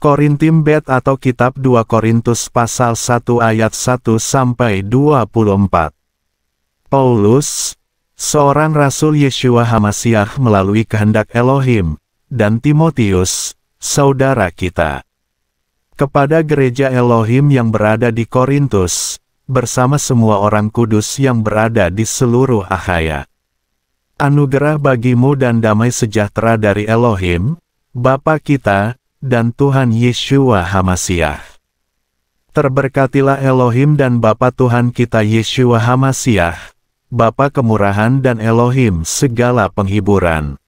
Korintim Bet atau Kitab 2 Korintus pasal 1 ayat 1-24. Paulus, seorang Rasul Yeshua HaMashiach melalui kehendak Elohim, dan Timotius, saudara kita. Kepada gereja Elohim yang berada di Korintus, bersama semua orang kudus yang berada di seluruh Akhaya. Anugerah bagimu dan damai sejahtera dari Elohim, Bapa kita, dan Tuhan Yeshua HaMashiach. Terberkatilah Elohim dan Bapa Tuhan kita Yeshua HaMashiach, Bapa kemurahan dan Elohim segala penghiburan,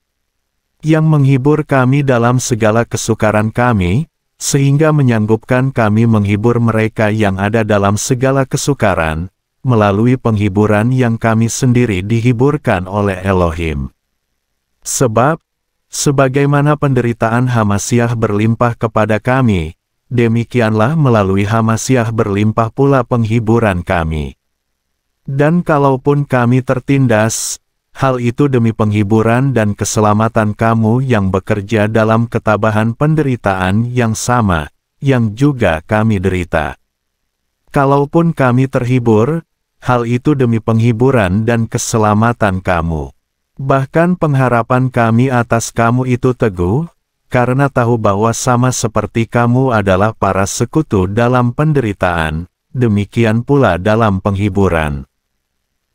yang menghibur kami dalam segala kesukaran kami, sehingga menyanggupkan kami menghibur mereka yang ada dalam segala kesukaran, melalui penghiburan yang kami sendiri dihiburkan oleh Elohim. Sebab, sebagaimana penderitaan HaMashiach berlimpah kepada kami, demikianlah melalui HaMashiach berlimpah pula penghiburan kami. Dan kalaupun kami tertindas, hal itu demi penghiburan dan keselamatan kamu yang bekerja dalam ketabahan penderitaan yang sama, yang juga kami derita. Kalaupun kami terhibur, hal itu demi penghiburan dan keselamatan kamu. Bahkan pengharapan kami atas kamu itu teguh, karena tahu bahwa sama seperti kamu adalah para sekutu dalam penderitaan, demikian pula dalam penghiburan.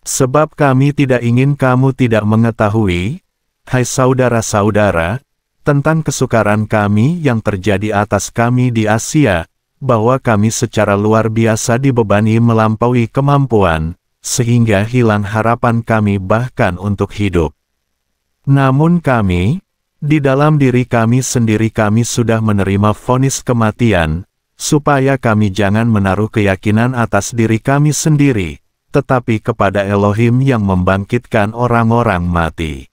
Sebab kami tidak ingin kamu tidak mengetahui, hai saudara-saudara, tentang kesukaran kami yang terjadi atas kami di Asia, bahwa kami secara luar biasa dibebani melampaui kemampuan, sehingga hilang harapan kami bahkan untuk hidup. Namun kami, di dalam diri kami sendiri kami sudah menerima vonis kematian, supaya kami jangan menaruh keyakinan atas diri kami sendiri, tetapi kepada Elohim yang membangkitkan orang-orang mati.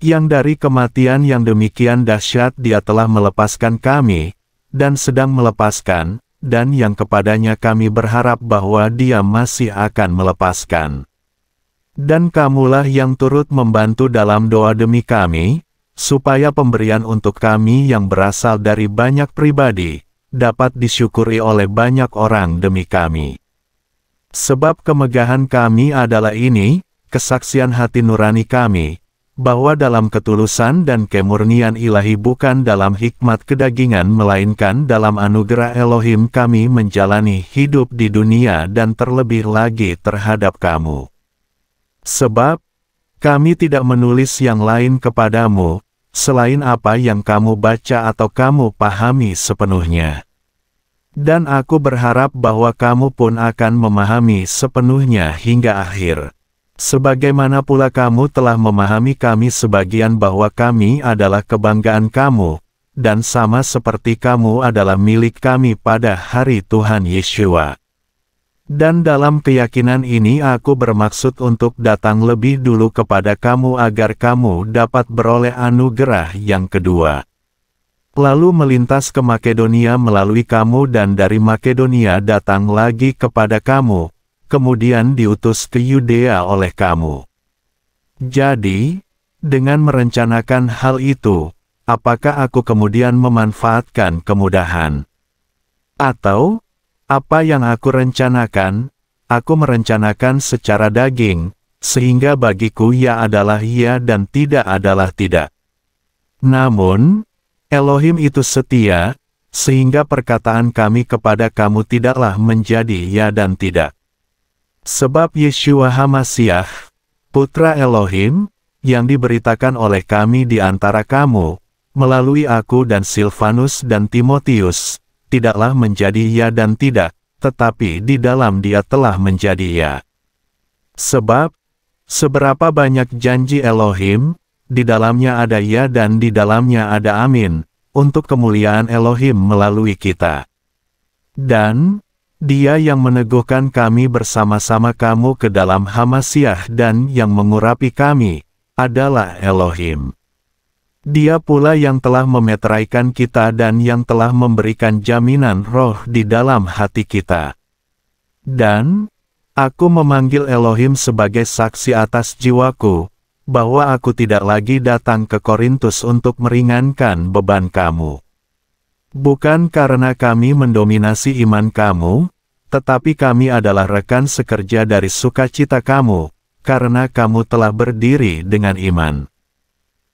Yang dari kematian yang demikian dahsyat Dia telah melepaskan kami, dan sedang melepaskan, dan yang kepadanya kami berharap bahwa Dia masih akan melepaskan. Dan kamulah yang turut membantu dalam doa demi kami, supaya pemberian untuk kami yang berasal dari banyak pribadi, dapat disyukuri oleh banyak orang demi kami. Sebab kemegahan kami adalah ini, kesaksian hati nurani kami, bahwa dalam ketulusan dan kemurnian ilahi bukan dalam hikmat kedagingan melainkan dalam anugerah Elohim kami menjalani hidup di dunia dan terlebih lagi terhadap kamu. Sebab, kami tidak menulis yang lain kepadamu, selain apa yang kamu baca atau kamu pahami sepenuhnya. Dan aku berharap bahwa kamu pun akan memahami sepenuhnya hingga akhir. Sebagaimana pula kamu telah memahami kami sebagian bahwa kami adalah kebanggaan kamu, dan sama seperti kamu adalah milik kami pada hari Tuhan Yeshua. Dan dalam keyakinan ini aku bermaksud untuk datang lebih dulu kepada kamu agar kamu dapat beroleh anugerah yang kedua. Lalu melintas ke Makedonia melalui kamu dan dari Makedonia datang lagi kepada kamu, kemudian diutus ke Yudea oleh kamu. Jadi, dengan merencanakan hal itu, apakah aku kemudian memanfaatkan kemudahan? Atau, apa yang aku rencanakan, aku merencanakan secara daging, sehingga bagiku ya adalah ya dan tidak adalah tidak. Namun, Elohim itu setia, sehingga perkataan kami kepada kamu tidaklah menjadi ya dan tidak. Sebab Yeshua HaMashiach, Putra Elohim, yang diberitakan oleh kami di antara kamu, melalui aku dan Silvanus dan Timotius, tidaklah menjadi ya dan tidak, tetapi di dalam Dia telah menjadi ya. Sebab, seberapa banyak janji Elohim, di dalamnya ada ya dan di dalamnya ada amin, untuk kemuliaan Elohim melalui kita. Dan, Dia yang meneguhkan kami bersama-sama kamu ke dalam HaMashiach dan yang mengurapi kami, adalah Elohim. Dia pula yang telah memeteraikan kita dan yang telah memberikan jaminan roh di dalam hati kita. Dan, aku memanggil Elohim sebagai saksi atas jiwaku, bahwa aku tidak lagi datang ke Korintus untuk meringankan beban kamu. Bukan karena kami mendominasi iman kamu, tetapi kami adalah rekan sekerja dari sukacita kamu, karena kamu telah berdiri dengan iman.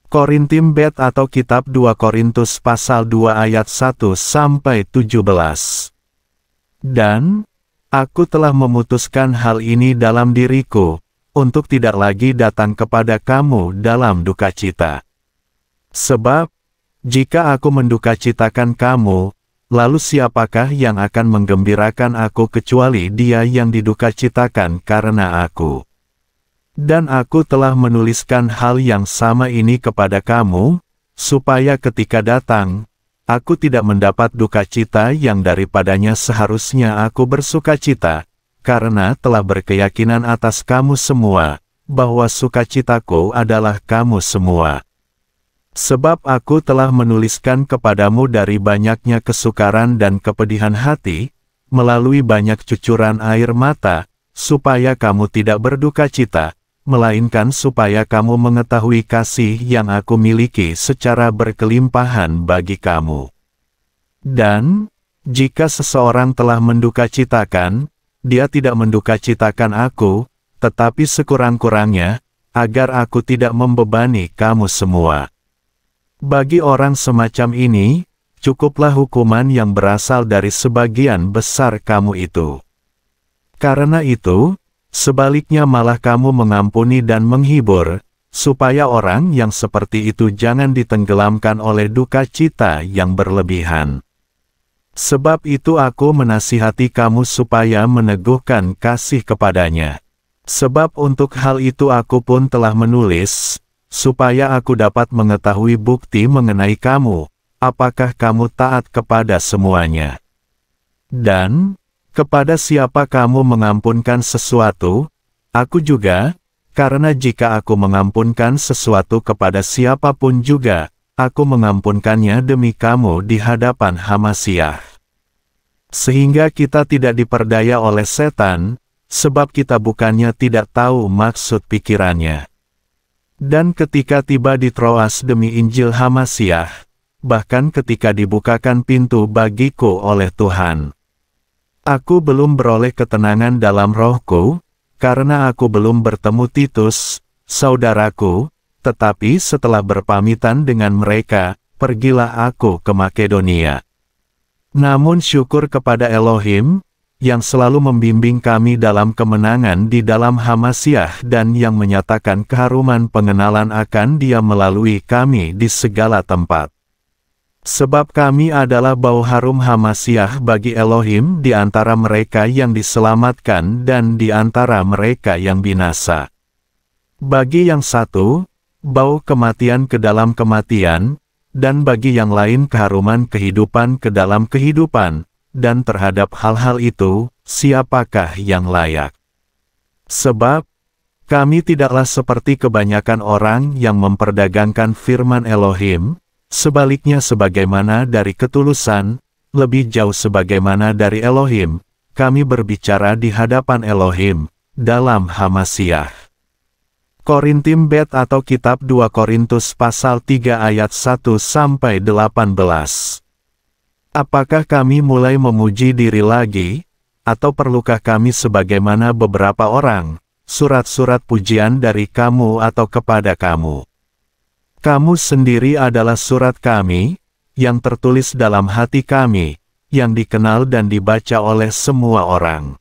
Korintim Bet atau Kitab 2 Korintus pasal 2 ayat 1-17. Dan, aku telah memutuskan hal ini dalam diriku, untuk tidak lagi datang kepada kamu dalam duka cita. Sebab, jika aku mendukacitakan kamu, lalu siapakah yang akan menggembirakan aku kecuali dia yang didukacitakan karena aku? Dan aku telah menuliskan hal yang sama ini kepada kamu, supaya ketika datang, aku tidak mendapat duka cita yang daripadanya seharusnya aku bersukacita, karena telah berkeyakinan atas kamu semua, bahwa sukacitaku adalah kamu semua. Sebab aku telah menuliskan kepadamu dari banyaknya kesukaran dan kepedihan hati, melalui banyak cucuran air mata, supaya kamu tidak berduka cita, melainkan supaya kamu mengetahui kasih yang aku miliki secara berkelimpahan bagi kamu. Dan, jika seseorang telah mendukacitakan, dia tidak mendukacitakan aku, tetapi sekurang-kurangnya, agar aku tidak membebani kamu semua. Bagi orang semacam ini, cukuplah hukuman yang berasal dari sebagian besar kamu itu. Karena itu, sebaliknya malah kamu mengampuni dan menghibur, supaya orang yang seperti itu jangan ditenggelamkan oleh duka cita yang berlebihan. Sebab itu aku menasihati kamu supaya meneguhkan kasih kepadanya. Sebab untuk hal itu aku pun telah menulis, supaya aku dapat mengetahui bukti mengenai kamu, apakah kamu taat kepada semuanya. Dan, kepada siapa kamu mengampunkan sesuatu, aku juga, karena jika aku mengampunkan sesuatu kepada siapapun juga, aku mengampunkannya demi kamu di hadapan Hamasiah. Sehingga kita tidak diperdaya oleh setan, sebab kita bukannya tidak tahu maksud pikirannya. Dan ketika tiba di Troas demi Injil Hamasiah, bahkan ketika dibukakan pintu bagiku oleh Tuhan, aku belum beroleh ketenangan dalam rohku, karena aku belum bertemu Titus, saudaraku, tetapi setelah berpamitan dengan mereka, pergilah aku ke Makedonia. Namun syukur kepada Elohim, yang selalu membimbing kami dalam kemenangan di dalam Hamasiah dan yang menyatakan keharuman pengenalan akan Dia melalui kami di segala tempat. Sebab kami adalah bau harum Hamasiah bagi Elohim di antara mereka yang diselamatkan dan di antara mereka yang binasa. Bagi yang satu, bau kematian ke dalam kematian, dan bagi yang lain keharuman kehidupan ke dalam kehidupan. Dan terhadap hal-hal itu, siapakah yang layak? Sebab, kami tidaklah seperti kebanyakan orang yang memperdagangkan firman Elohim, sebaliknya sebagaimana dari ketulusan, lebih jauh sebagaimana dari Elohim, kami berbicara di hadapan Elohim, dalam Hamasiah. Korintim Bet atau Kitab 2 Korintus pasal 3 ayat 1-18. Apakah kami mulai memuji diri lagi, atau perlukah kami sebagaimana beberapa orang, surat-surat pujian dari kamu atau kepada kamu? Kamu sendiri adalah surat kami, yang tertulis dalam hati kami, yang dikenal dan dibaca oleh semua orang.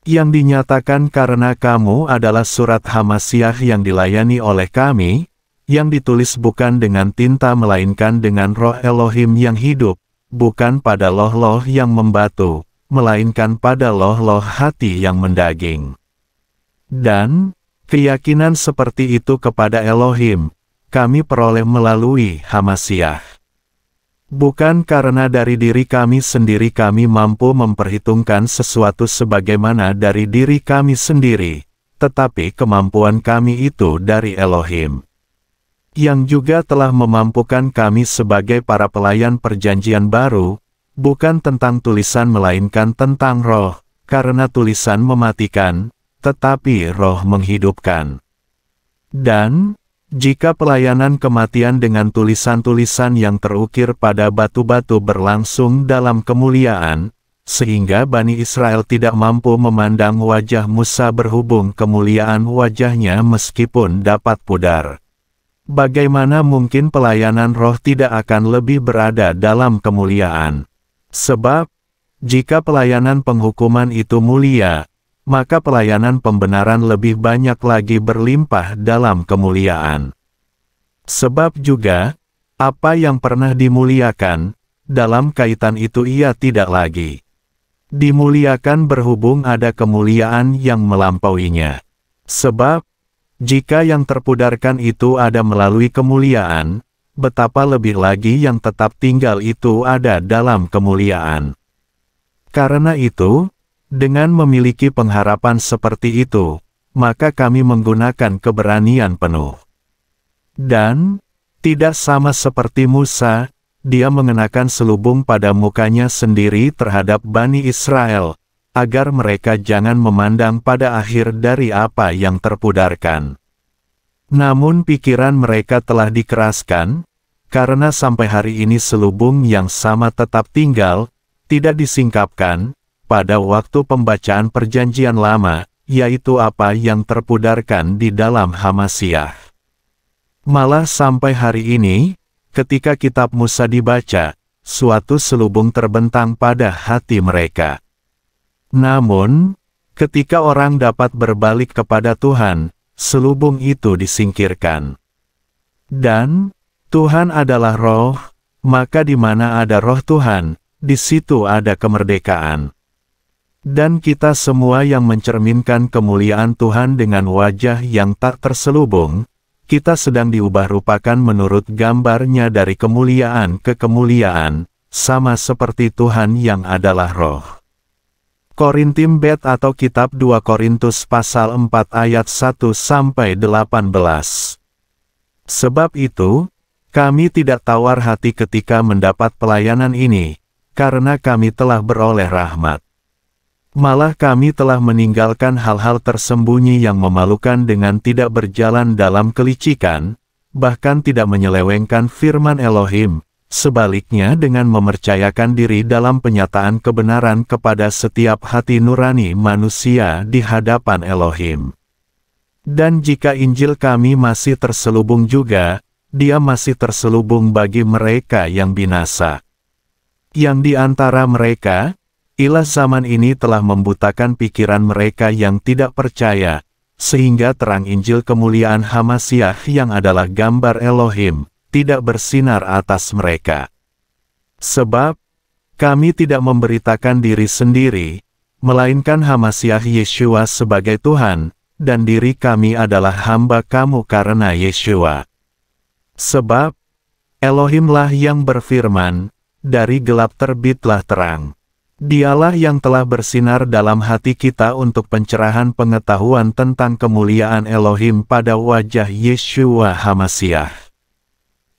Yang dinyatakan karena kamu adalah surat Hamasiah yang dilayani oleh kami, yang ditulis bukan dengan tinta melainkan dengan roh Elohim yang hidup, bukan pada loh-loh yang membatu, melainkan pada loh-loh hati yang mendaging. Dan, keyakinan seperti itu kepada Elohim, kami peroleh melalui Hamasiah. Bukan karena dari diri kami sendiri kami mampu memperhitungkan sesuatu sebagaimana dari diri kami sendiri, tetapi kemampuan kami itu dari Elohim, yang juga telah memampukan kami sebagai para pelayan perjanjian baru, bukan tentang tulisan melainkan tentang roh, karena tulisan mematikan, tetapi roh menghidupkan. Dan, Jika pelayanan kematian dengan tulisan-tulisan yang terukir pada batu-batu berlangsung dalam kemuliaan, sehingga Bani Israel tidak mampu memandang wajah Musa berhubung kemuliaan wajahnya meskipun dapat pudar, bagaimana mungkin pelayanan roh tidak akan lebih berada dalam kemuliaan? Sebab, jika pelayanan penghukuman itu mulia, maka pelayanan pembenaran lebih banyak lagi berlimpah dalam kemuliaan. Sebab juga, apa yang pernah dimuliakan, dalam kaitan itu ia tidak lagi dimuliakan berhubung ada kemuliaan yang melampauinya. Sebab, jika yang terpudarkan itu ada melalui kemuliaan, betapa lebih lagi yang tetap tinggal itu ada dalam kemuliaan. Karena itu, dengan memiliki pengharapan seperti itu, maka kami menggunakan keberanian penuh. Dan, tidak sama seperti Musa, dia mengenakan selubung pada mukanya sendiri terhadap Bani Israel, agar mereka jangan memandang pada akhir dari apa yang terpudarkan. Namun pikiran mereka telah dikeraskan, karena sampai hari ini selubung yang sama tetap tinggal, tidak disingkapkan, pada waktu pembacaan perjanjian lama, yaitu apa yang terpudarkan di dalam Hamasyah. Malah sampai hari ini, ketika kitab Musa dibaca, suatu selubung terbentang pada hati mereka. Namun, ketika orang dapat berbalik kepada Tuhan, selubung itu disingkirkan. Dan, Tuhan adalah roh, maka di mana ada roh Tuhan, di situ ada kemerdekaan. Dan kita semua yang mencerminkan kemuliaan Tuhan dengan wajah yang tak terselubung, kita sedang diubah rupakan menurut gambarnya dari kemuliaan ke kemuliaan, sama seperti Tuhan yang adalah roh. Korintim Bet atau Kitab 2 Korintus pasal 4 ayat 1-18. Sebab itu, kami tidak tawar hati ketika mendapat pelayanan ini, karena kami telah beroleh rahmat. Malah kami telah meninggalkan hal-hal tersembunyi yang memalukan dengan tidak berjalan dalam kelicikan, bahkan tidak menyelewengkan firman Elohim, sebaliknya dengan mempercayakan diri dalam penyataan kebenaran kepada setiap hati nurani manusia di hadapan Elohim. Dan jika Injil kami masih terselubung juga, dia masih terselubung bagi mereka yang binasa. Yang di antara mereka, ilah zaman ini telah membutakan pikiran mereka yang tidak percaya, sehingga terang Injil kemuliaan Hamasyah yang adalah gambar Elohim, tidak bersinar atas mereka. Sebab, kami tidak memberitakan diri sendiri, melainkan Hamasyah Yeshua sebagai Tuhan, dan diri kami adalah hamba kamu karena Yeshua. Sebab, Elohimlah yang berfirman, dari gelap terbitlah terang. Dialah yang telah bersinar dalam hati kita untuk pencerahan pengetahuan tentang kemuliaan Elohim pada wajah Yeshua Hamasyah.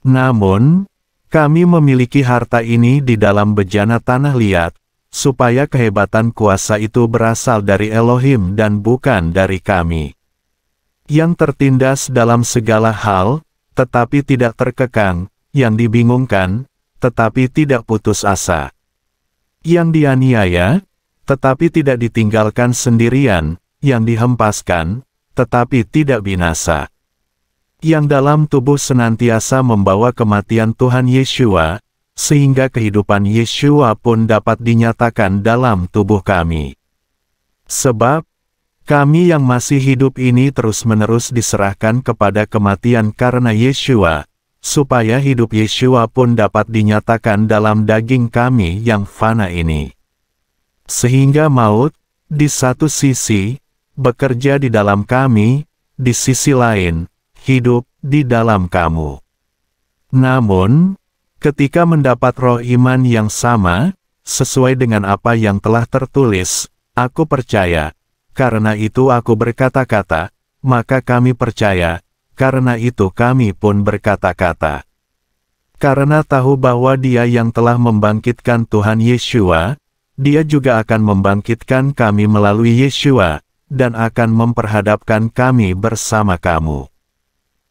Namun, kami memiliki harta ini di dalam bejana tanah liat, supaya kehebatan kuasa itu berasal dari Elohim dan bukan dari kami. Yang tertindas dalam segala hal, tetapi tidak terkekang, yang dibingungkan, tetapi tidak putus asa. Yang dianiaya, tetapi tidak ditinggalkan sendirian, yang dihempaskan, tetapi tidak binasa. Yang dalam tubuh senantiasa membawa kematian Tuhan Yeshua, sehingga kehidupan Yeshua pun dapat dinyatakan dalam tubuh kami. Sebab, kami yang masih hidup ini terus-menerus diserahkan kepada kematian karena Yeshua, supaya hidup Yeshua pun dapat dinyatakan dalam daging kami yang fana ini. Sehingga maut, di satu sisi, bekerja di dalam kami, di sisi lain, hidup di dalam kamu. Namun, ketika mendapat roh iman yang sama, sesuai dengan apa yang telah tertulis, aku percaya, karena itu aku berkata-kata, maka kami percaya, karena itu kami pun berkata-kata. Karena tahu bahwa Dia yang telah membangkitkan Tuhan Yeshua, Dia juga akan membangkitkan kami melalui Yeshua, dan akan memperhadapkan kami bersama kamu.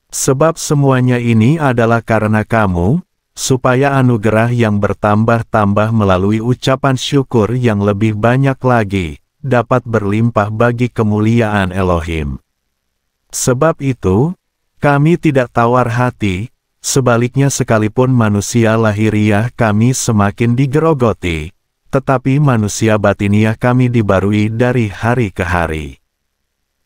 Sebab semuanya ini adalah karena kamu, supaya anugerah yang bertambah-tambah melalui ucapan syukur yang lebih banyak lagi, dapat berlimpah bagi kemuliaan Elohim. Sebab itu, kami tidak tawar hati, sebaliknya sekalipun manusia lahiriah kami semakin digerogoti, tetapi manusia batiniah kami dibarui dari hari ke hari.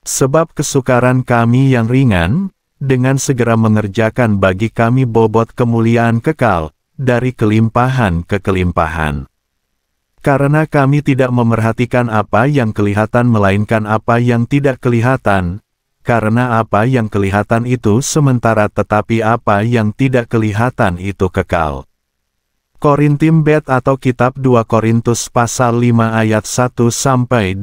Sebab kesukaran kami yang ringan, dengan segera mengerjakan bagi kami bobot kemuliaan kekal, dari kelimpahan ke kelimpahan. Karena kami tidak memerhatikan apa yang kelihatan melainkan apa yang tidak kelihatan, karena apa yang kelihatan itu sementara tetapi apa yang tidak kelihatan itu kekal. Korintim Bet atau Kitab 2 Korintus pasal 5 ayat 1-21.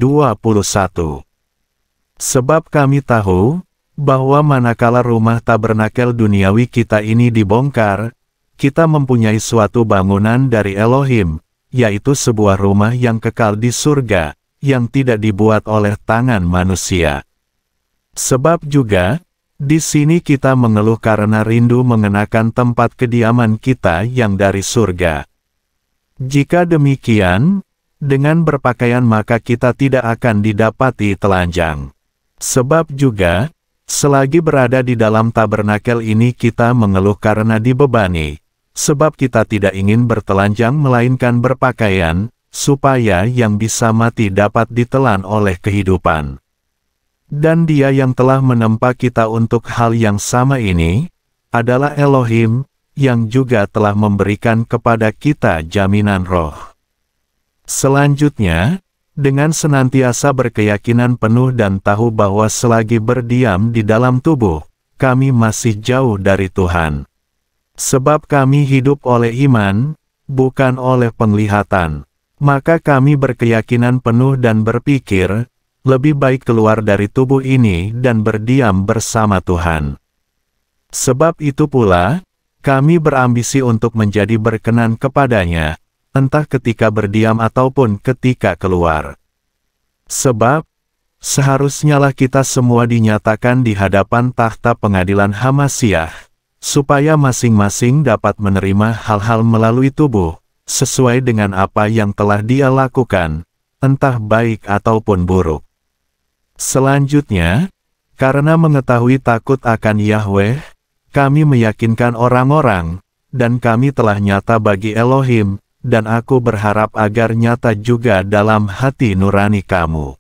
Sebab kami tahu, bahwa manakala rumah tabernakel duniawi kita ini dibongkar, kita mempunyai suatu bangunan dari Elohim, yaitu sebuah rumah yang kekal di surga, yang tidak dibuat oleh tangan manusia. Sebab juga, di sini kita mengeluh karena rindu mengenakan tempat kediaman kita yang dari surga. Jika demikian, dengan berpakaian maka kita tidak akan didapati telanjang. Sebab juga, selagi berada di dalam tabernakel ini kita mengeluh karena dibebani, sebab kita tidak ingin bertelanjang melainkan berpakaian, supaya yang bisa mati dapat ditelan oleh kehidupan. Dan Dia yang telah menempa kita untuk hal yang sama ini, adalah Elohim, yang juga telah memberikan kepada kita jaminan roh. Selanjutnya, dengan senantiasa berkeyakinan penuh dan tahu bahwa selagi berdiam di dalam tubuh, kami masih jauh dari Tuhan. Sebab kami hidup oleh iman, bukan oleh penglihatan. Maka kami berkeyakinan penuh dan berpikir, lebih baik keluar dari tubuh ini dan berdiam bersama Tuhan. Sebab itu pula, kami berambisi untuk menjadi berkenan kepadanya, entah ketika berdiam ataupun ketika keluar. Sebab, seharusnyalah kita semua dinyatakan di hadapan takhta pengadilan Hamasyah, supaya masing-masing dapat menerima hal-hal melalui tubuh, sesuai dengan apa yang telah dia lakukan, entah baik ataupun buruk. Selanjutnya, karena mengetahui takut akan Yahweh, kami meyakinkan orang-orang, dan kami telah nyata bagi Elohim, dan aku berharap agar nyata juga dalam hati nurani kamu.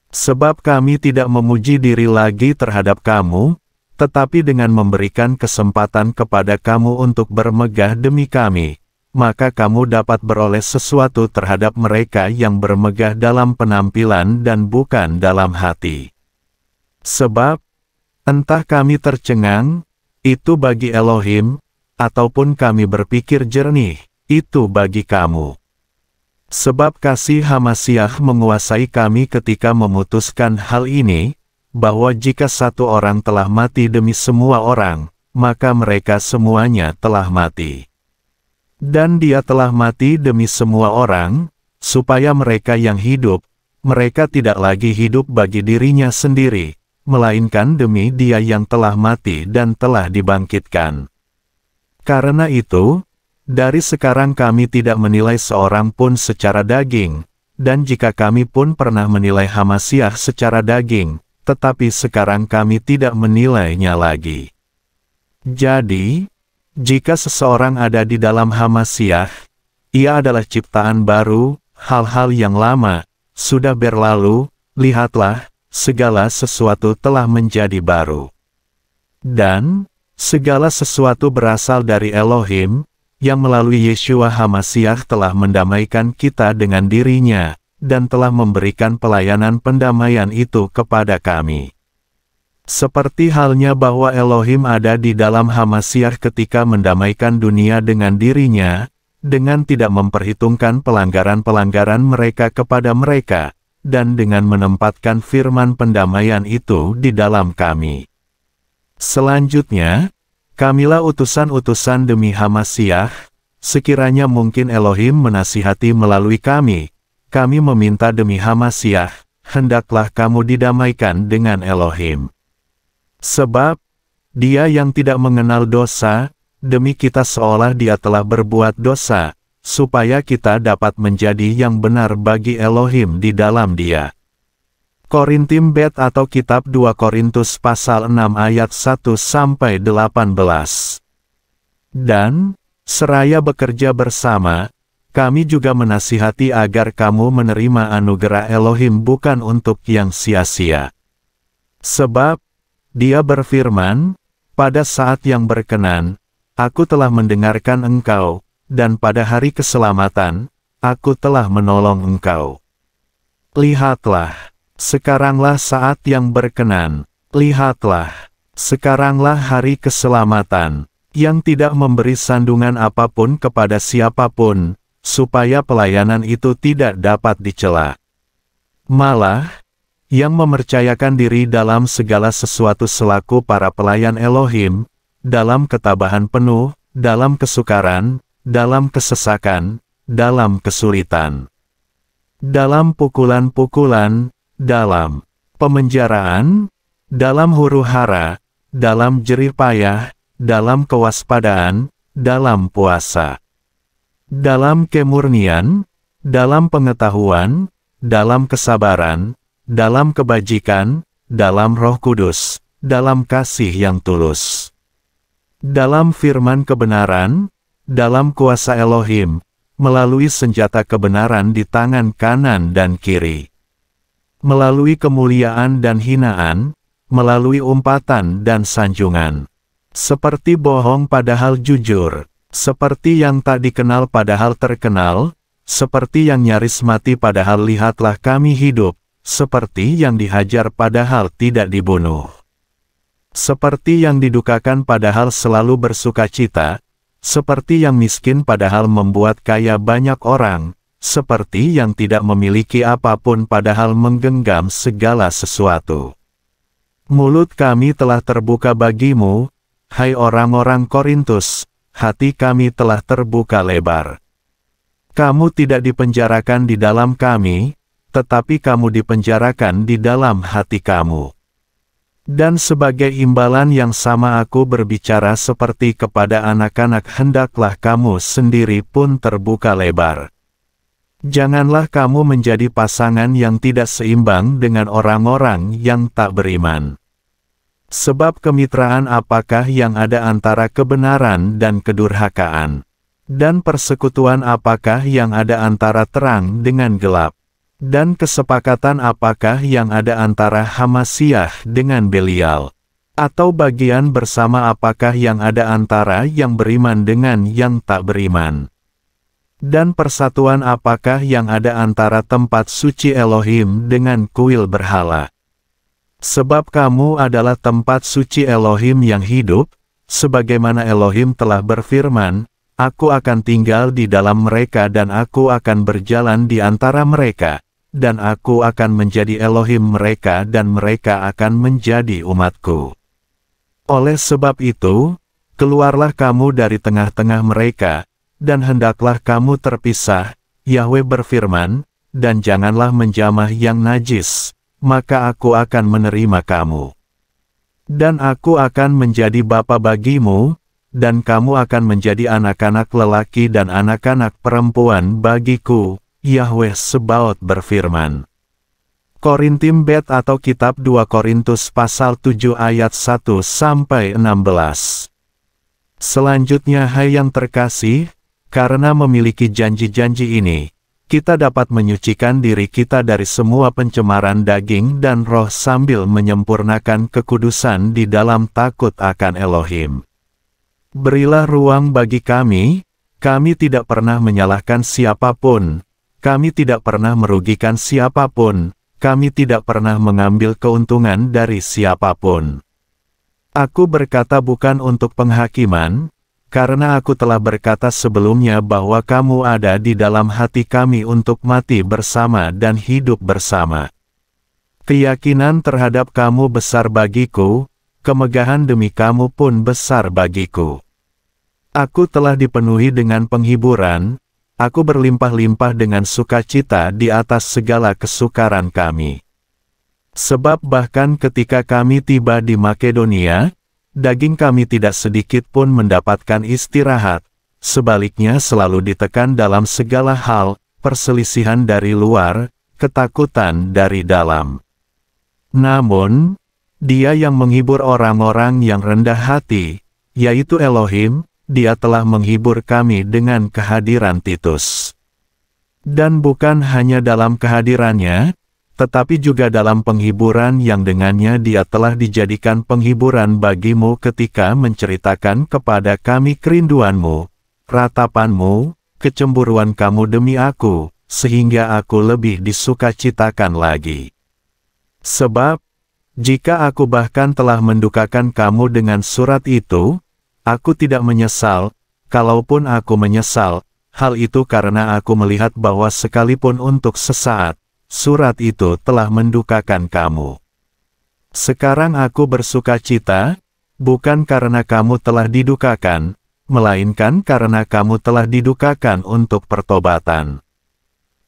Sebab kami tidak memuji diri lagi terhadap kamu, tetapi dengan memberikan kesempatan kepada kamu untuk bermegah demi kami, maka kamu dapat beroleh sesuatu terhadap mereka yang bermegah dalam penampilan dan bukan dalam hati. Sebab, entah kami tercengang, itu bagi Elohim, ataupun kami berpikir jernih, itu bagi kamu. Sebab kasih Hamasyah menguasai kami ketika memutuskan hal ini, bahwa jika satu orang telah mati demi semua orang, maka mereka semuanya telah mati. Dan Dia telah mati demi semua orang, supaya mereka yang hidup, mereka tidak lagi hidup bagi dirinya sendiri, melainkan demi Dia yang telah mati dan telah dibangkitkan. Karena itu, dari sekarang kami tidak menilai seorang pun secara daging, dan jika kami pun pernah menilai Hamasyah secara daging, tetapi sekarang kami tidak menilainya lagi. Jadi, jika seseorang ada di dalam Hamasyah, ia adalah ciptaan baru, hal-hal yang lama sudah berlalu, lihatlah, segala sesuatu telah menjadi baru. Dan, segala sesuatu berasal dari Elohim, yang melalui Yeshua Hamasyah telah mendamaikan kita dengan dirinya, dan telah memberikan pelayanan pendamaian itu kepada kami. Seperti halnya bahwa Elohim ada di dalam Hamasyah ketika mendamaikan dunia dengan dirinya, dengan tidak memperhitungkan pelanggaran-pelanggaran mereka kepada mereka, dan dengan menempatkan firman pendamaian itu di dalam kami. Selanjutnya, kamilah utusan-utusan demi Hamasyah, sekiranya mungkin Elohim menasihati melalui kami meminta demi Hamasyah, hendaklah kamu didamaikan dengan Elohim. Sebab, Dia yang tidak mengenal dosa, demi kita seolah dia telah berbuat dosa, supaya kita dapat menjadi yang benar bagi Elohim di dalam dia. Korintim Bet atau Kitab 2 Korintus pasal 6 ayat 1-18. Dan, seraya bekerja bersama, kami juga menasihati agar kamu menerima anugerah Elohim bukan untuk yang sia-sia. Sebab, Dia berfirman, pada saat yang berkenan, aku telah mendengarkan engkau, dan pada hari keselamatan, aku telah menolong engkau. Lihatlah, sekaranglah saat yang berkenan, lihatlah, sekaranglah hari keselamatan, yang tidak memberi sandungan apapun kepada siapapun, supaya pelayanan itu tidak dapat dicela. Malah, yang mempercayakan diri dalam segala sesuatu selaku para pelayan Elohim, dalam ketabahan penuh, dalam kesukaran, dalam kesesakan, dalam kesulitan, dalam pukulan-pukulan, dalam pemenjaraan, dalam huru-hara, dalam jerih payah, dalam kewaspadaan, dalam puasa, dalam kemurnian, dalam pengetahuan, dalam kesabaran, dalam kebajikan, dalam Roh Kudus, dalam kasih yang tulus, dalam firman kebenaran, dalam kuasa Elohim, melalui senjata kebenaran di tangan kanan dan kiri, melalui kemuliaan dan hinaan, melalui umpatan dan sanjungan, seperti bohong padahal jujur, seperti yang tak dikenal padahal terkenal, seperti yang nyaris mati padahal lihatlah kami hidup, seperti yang dihajar padahal tidak dibunuh, seperti yang didukakan padahal selalu bersukacita, seperti yang miskin padahal membuat kaya banyak orang, seperti yang tidak memiliki apapun padahal menggenggam segala sesuatu. Mulut kami telah terbuka bagimu, hai orang-orang Korintus, hati kami telah terbuka lebar. Kamu tidak dipenjarakan di dalam kami, tetapi kamu dipenjarakan di dalam hati kamu. Dan sebagai imbalan yang sama aku berbicara seperti kepada anak-anak, hendaklah kamu sendiri pun terbuka lebar. Janganlah kamu menjadi pasangan yang tidak seimbang dengan orang-orang yang tak beriman. Sebab kemitraan apakah yang ada antara kebenaran dan kedurhakaan? Dan persekutuan apakah yang ada antara terang dengan gelap? Dan kesepakatan apakah yang ada antara Hamasyah dengan Belial? Atau bagian bersama apakah yang ada antara yang beriman dengan yang tak beriman? Dan persatuan apakah yang ada antara tempat suci Elohim dengan kuil berhala? Sebab kamu adalah tempat suci Elohim yang hidup, sebagaimana Elohim telah berfirman, aku akan tinggal di dalam mereka dan aku akan berjalan di antara mereka, dan aku akan menjadi Elohim mereka dan mereka akan menjadi umatku. Oleh sebab itu, keluarlah kamu dari tengah-tengah mereka, dan hendaklah kamu terpisah, Yahweh berfirman, dan janganlah menjamah yang najis, maka aku akan menerima kamu. Dan aku akan menjadi bapa bagimu, dan kamu akan menjadi anak-anak lelaki dan anak-anak perempuan bagiku, Yahweh Sebaot berfirman. Korintim Bet atau Kitab 2 Korintus pasal 7 ayat 1-16. Selanjutnya hai yang terkasih, karena memiliki janji-janji ini, kita dapat menyucikan diri kita dari semua pencemaran daging dan roh sambil menyempurnakan kekudusan di dalam takut akan Elohim. Berilah ruang bagi kami tidak pernah menyalahkan siapapun, kami tidak pernah merugikan siapapun, kami tidak pernah mengambil keuntungan dari siapapun. Aku berkata bukan untuk penghakiman, karena aku telah berkata sebelumnya bahwa kamu ada di dalam hati kami untuk mati bersama dan hidup bersama. Keyakinan terhadap kamu besar bagiku, kemegahan demi kamu pun besar bagiku. Aku telah dipenuhi dengan penghiburan, aku berlimpah-limpah dengan sukacita di atas segala kesukaran kami. Sebab bahkan ketika kami tiba di Makedonia, daging kami tidak sedikit pun mendapatkan istirahat, sebaliknya selalu ditekan dalam segala hal, perselisihan dari luar, ketakutan dari dalam. Namun, Dia yang menghibur orang-orang yang rendah hati, yaitu Elohim, Dia telah menghibur kami dengan kehadiran Titus. Dan bukan hanya dalam kehadirannya, tetapi juga dalam penghiburan yang dengannya Dia telah dijadikan penghiburan bagimu ketika menceritakan kepada kami kerinduanmu, ratapanmu, kecemburuan kamu demi aku, sehingga aku lebih disukacitakan lagi. Sebab, jika aku bahkan telah mendukakan kamu dengan surat itu, aku tidak menyesal. Kalaupun aku menyesal, hal itu karena aku melihat bahwa sekalipun untuk sesaat, surat itu telah mendukakan kamu. Sekarang aku bersukacita, bukan karena kamu telah didukakan, melainkan karena kamu telah didukakan untuk pertobatan.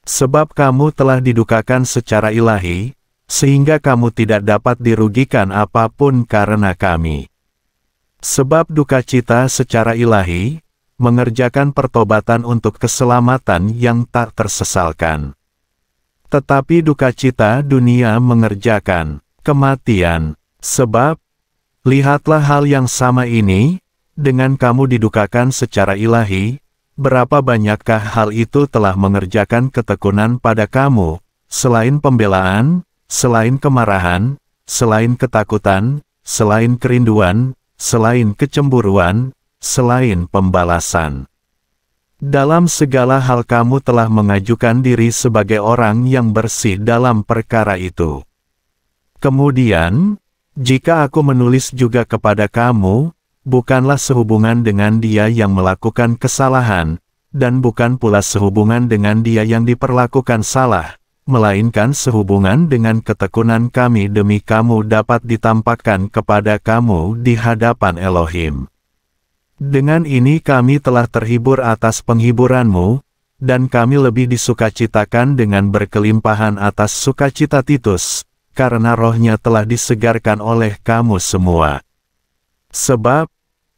Sebab kamu telah didukakan secara ilahi, sehingga kamu tidak dapat dirugikan apapun karena kami. Sebab dukacita secara ilahi, mengerjakan pertobatan untuk keselamatan yang tak tersesalkan. Tetapi dukacita dunia mengerjakan kematian. Sebab, lihatlah hal yang sama ini, dengan kamu didukakan secara ilahi, berapa banyakkah hal itu telah mengerjakan ketekunan pada kamu, selain pembelaan, selain kemarahan, selain ketakutan, selain kerinduan, selain kecemburuan, selain pembalasan. Dalam segala hal kamu telah mengajukan diri sebagai orang yang bersih dalam perkara itu. Kemudian, jika aku menulis juga kepada kamu, bukanlah sehubungan dengan dia yang melakukan kesalahan, dan bukan pula sehubungan dengan dia yang diperlakukan salah, melainkan sehubungan dengan ketekunan kami demi kamu dapat ditampakkan kepada kamu di hadapan Elohim. Dengan ini kami telah terhibur atas penghiburanmu, dan kami lebih disukacitakan dengan berkelimpahan atas sukacita Titus, karena rohnya telah disegarkan oleh kamu semua. Sebab,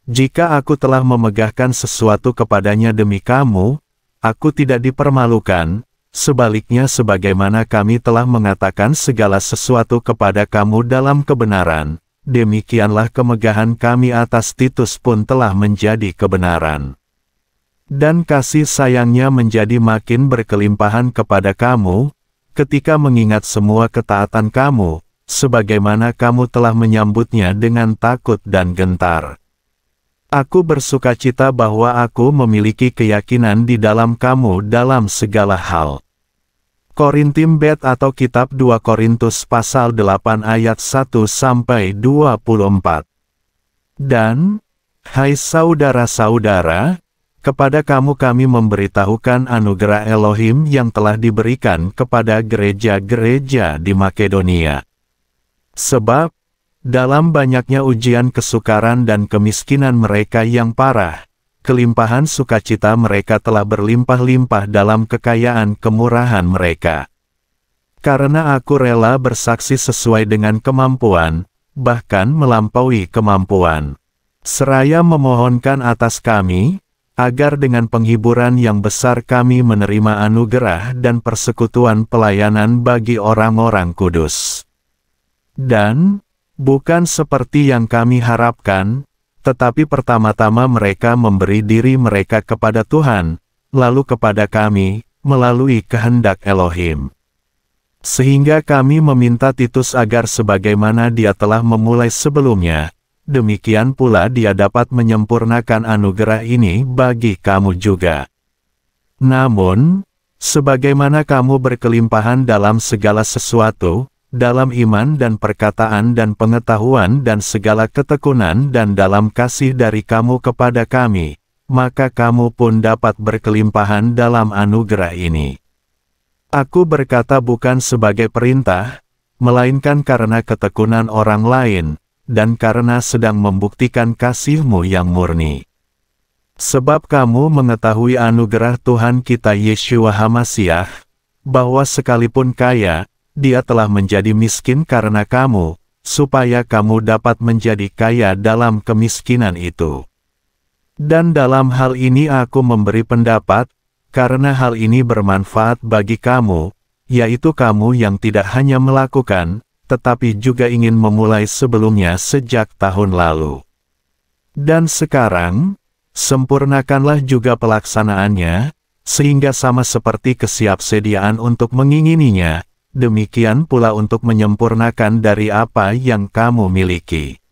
jika aku telah memegahkan sesuatu kepadanya demi kamu, aku tidak dipermalukan, sebaliknya sebagaimana kami telah mengatakan segala sesuatu kepada kamu dalam kebenaran, demikianlah kemegahan kami atas Titus pun telah menjadi kebenaran. Dan kasih sayangnya menjadi makin berkelimpahan kepada kamu, ketika mengingat semua ketaatan kamu, sebagaimana kamu telah menyambutnya dengan takut dan gentar. Aku bersukacita bahwa aku memiliki keyakinan di dalam kamu dalam segala hal. Korintim Bet atau Kitab 2 Korintus pasal 8 ayat 1-24. Dan, hai saudara-saudara, kepada kamu kami memberitahukan anugerah Elohim yang telah diberikan kepada gereja-gereja di Makedonia. Sebab, dalam banyaknya ujian kesukaran dan kemiskinan mereka yang parah, kelimpahan sukacita mereka telah berlimpah-limpah dalam kekayaan kemurahan mereka. Karena aku rela bersaksi sesuai dengan kemampuan, bahkan melampaui kemampuan. Seraya memohonkan atas kami, agar dengan penghiburan yang besar kami menerima anugerah dan persekutuan pelayanan bagi orang-orang kudus. Dan, bukan seperti yang kami harapkan, tetapi pertama-tama mereka memberi diri mereka kepada Tuhan, lalu kepada kami, melalui kehendak Elohim. Sehingga kami meminta Titus agar sebagaimana dia telah memulai sebelumnya, demikian pula dia dapat menyempurnakan anugerah ini bagi kamu juga. Namun, sebagaimana kamu berkelimpahan dalam segala sesuatu, dalam iman dan perkataan dan pengetahuan dan segala ketekunan dan dalam kasih dari kamu kepada kami, maka kamu pun dapat berkelimpahan dalam anugerah ini. Aku berkata bukan sebagai perintah, melainkan karena ketekunan orang lain, dan karena sedang membuktikan kasih-Mu yang murni. Sebab kamu mengetahui anugerah Tuhan kita Yeshua HaMashiach, bahwa sekalipun kaya, Dia telah menjadi miskin karena kamu, supaya kamu dapat menjadi kaya dalam kemiskinan itu. Dan dalam hal ini aku memberi pendapat, karena hal ini bermanfaat bagi kamu, yaitu kamu yang tidak hanya melakukan, tetapi juga ingin memulai sebelumnya sejak tahun lalu. Dan sekarang, sempurnakanlah juga pelaksanaannya, sehingga sama seperti kesiapsediaan untuk mengingininya, demikian pula untuk menyempurnakan dari apa yang kamu miliki.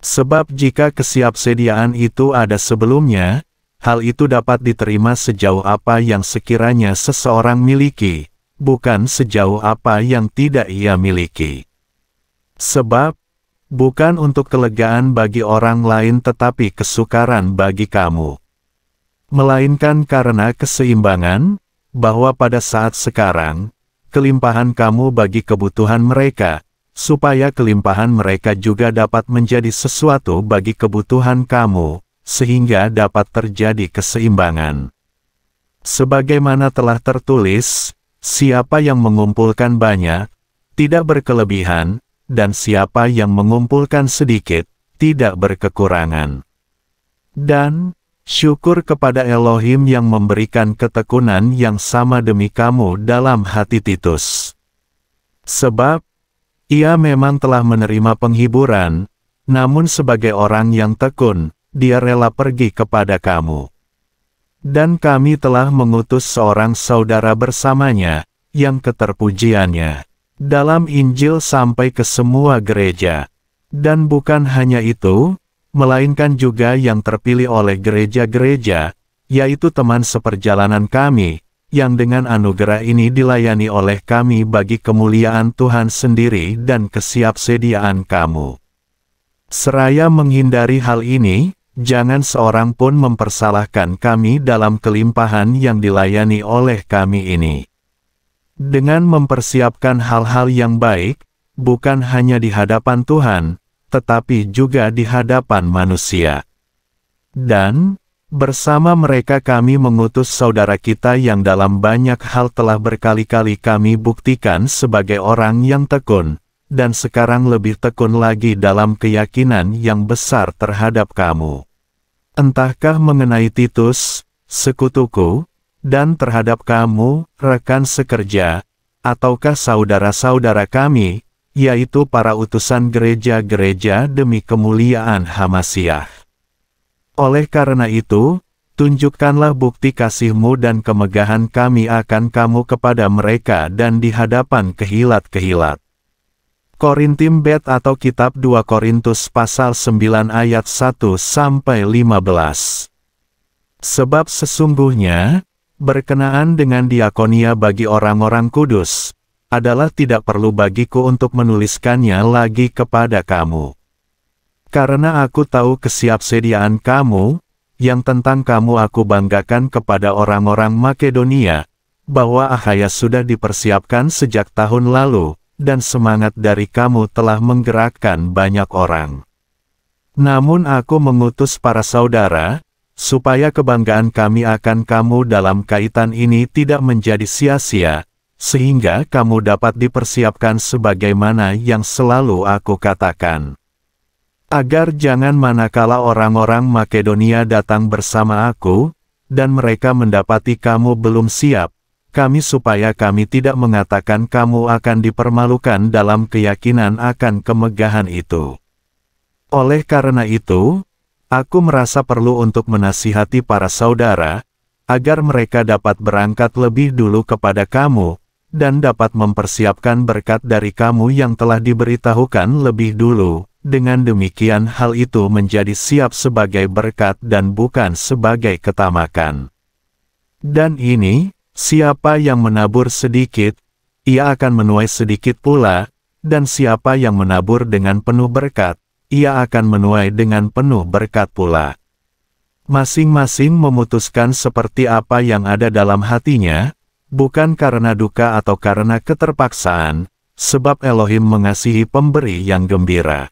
Sebab jika kesiapsediaan itu ada sebelumnya, hal itu dapat diterima sejauh apa yang sekiranya seseorang miliki, bukan sejauh apa yang tidak ia miliki. Sebab, bukan untuk kelegaan bagi orang lain tetapi kesukaran bagi kamu. Melainkan karena keseimbangan, bahwa pada saat sekarang, kelimpahan kamu bagi kebutuhan mereka, supaya kelimpahan mereka juga dapat menjadi sesuatu bagi kebutuhan kamu, sehingga dapat terjadi keseimbangan. Sebagaimana telah tertulis, siapa yang mengumpulkan banyak, tidak berkelebihan, dan siapa yang mengumpulkan sedikit, tidak berkekurangan. Dan, syukur kepada Elohim yang memberikan ketekunan yang sama demi kamu dalam hati Titus. Sebab, ia memang telah menerima penghiburan, namun sebagai orang yang tekun, dia rela pergi kepada kamu. Dan kami telah mengutus seorang saudara bersamanya, yang keterpujiannya dalam Injil sampai ke semua gereja. Dan bukan hanya itu, melainkan juga yang terpilih oleh gereja-gereja, yaitu teman seperjalanan kami, yang dengan anugerah ini dilayani oleh kami bagi kemuliaan Tuhan sendiri dan kesiapsediaan kamu. Seraya menghindari hal ini, jangan seorang pun mempersalahkan kami dalam kelimpahan yang dilayani oleh kami ini. Dengan mempersiapkan hal-hal yang baik, bukan hanya di hadapan Tuhan, tetapi juga di hadapan manusia. Dan, bersama mereka kami mengutus saudara kita yang dalam banyak hal telah berkali-kali kami buktikan sebagai orang yang tekun, dan sekarang lebih tekun lagi dalam keyakinan yang besar terhadap kamu. Entahkah mengenai Titus, sekutuku, dan terhadap kamu, rekan sekerja, ataukah saudara-saudara kami, yaitu para utusan gereja-gereja demi kemuliaan Hamasyah. Oleh karena itu, tunjukkanlah bukti kasih-Mu dan kemegahan kami akan kamu kepada mereka dan di hadapan kehilat-kehilat. Korintim Bet atau Kitab 2 Korintus pasal 9 ayat 1-15. Sebab sesungguhnya, berkenaan dengan diakonia bagi orang-orang kudus, adalah tidak perlu bagiku untuk menuliskannya lagi kepada kamu. Karena aku tahu kesiapsediaan kamu, yang tentang kamu aku banggakan kepada orang-orang Makedonia, bahwa Akhaya sudah dipersiapkan sejak tahun lalu, dan semangat dari kamu telah menggerakkan banyak orang. Namun aku mengutus para saudara, supaya kebanggaan kami akan kamu dalam kaitan ini tidak menjadi sia-sia, sehingga kamu dapat dipersiapkan sebagaimana yang selalu aku katakan. Agar jangan manakala orang-orang Makedonia datang bersama aku, dan mereka mendapati kamu belum siap, supaya kami tidak mengatakan kamu akan dipermalukan dalam keyakinan akan kemegahan itu. Oleh karena itu, aku merasa perlu untuk menasihati para saudara, agar mereka dapat berangkat lebih dulu kepada kamu, dan dapat mempersiapkan berkat dari kamu yang telah diberitahukan lebih dulu, dengan demikian hal itu menjadi siap sebagai berkat dan bukan sebagai ketamakan. Dan ini, siapa yang menabur sedikit, ia akan menuai sedikit pula, dan siapa yang menabur dengan penuh berkat, ia akan menuai dengan penuh berkat pula. Masing-masing memutuskan seperti apa yang ada dalam hatinya, bukan karena duka atau karena keterpaksaan, sebab Elohim mengasihi pemberi yang gembira.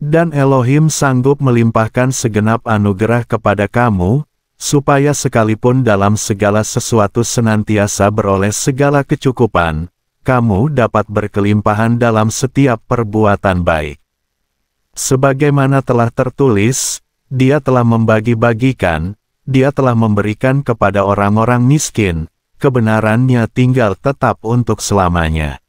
Dan Elohim sanggup melimpahkan segenap anugerah kepada kamu, supaya sekalipun dalam segala sesuatu senantiasa beroleh segala kecukupan, kamu dapat berkelimpahan dalam setiap perbuatan baik. Sebagaimana telah tertulis, Dia telah membagi-bagikan, Dia telah memberikan kepada orang-orang miskin, kebenarannya tinggal tetap untuk selamanya.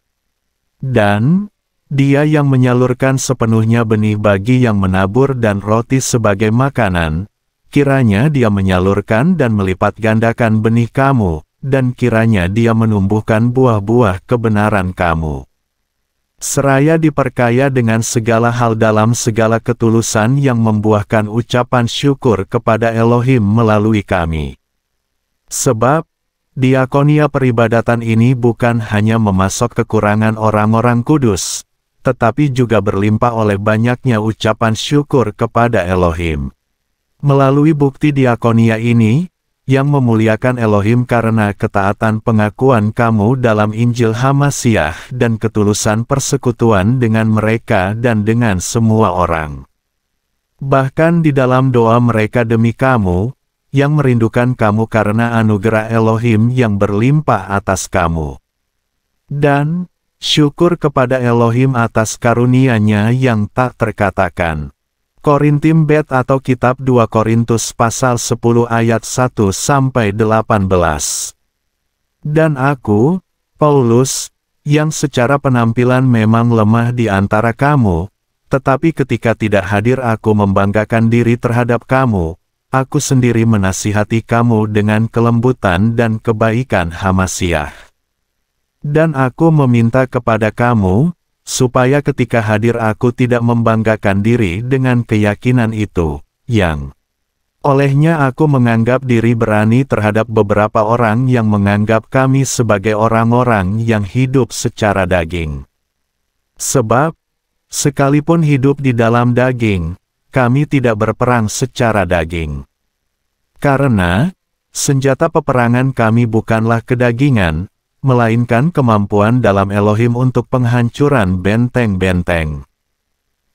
Dan Dia yang menyalurkan sepenuhnya benih bagi yang menabur dan roti sebagai makanan, kiranya Dia menyalurkan dan melipat gandakan benih kamu, dan kiranya Dia menumbuhkan buah-buah kebenaran kamu. Seraya diperkaya dengan segala hal dalam segala ketulusan yang membuahkan ucapan syukur kepada Elohim melalui kami. Sebab, diakonia peribadatan ini bukan hanya memasok kekurangan orang-orang kudus, tetapi juga berlimpah oleh banyaknya ucapan syukur kepada Elohim. Melalui bukti diakonia ini, yang memuliakan Elohim karena ketaatan pengakuan kamu dalam Injil Hamasyah dan ketulusan persekutuan dengan mereka dan dengan semua orang. Bahkan di dalam doa mereka demi kamu, yang merindukan kamu karena anugerah Elohim yang berlimpah atas kamu. Dan, syukur kepada Elohim atas karunia-Nya yang tak terkatakan. Korintim Bet atau Kitab 2 Korintus pasal 10 ayat 1-18. Dan aku, Paulus, yang secara penampilan memang lemah di antara kamu, tetapi ketika tidak hadir aku membanggakan diri terhadap kamu, aku sendiri menasihati kamu dengan kelembutan dan kebaikan Hamasyah. Dan aku meminta kepada kamu, supaya ketika hadir aku tidak membanggakan diri dengan keyakinan itu, yang olehnya aku menganggap diri berani terhadap beberapa orang yang menganggap kami sebagai orang-orang yang hidup secara daging. Sebab, sekalipun hidup di dalam daging, kami tidak berperang secara daging. Karena, senjata peperangan kami bukanlah kedagingan, melainkan kemampuan dalam Elohim untuk penghancuran benteng-benteng.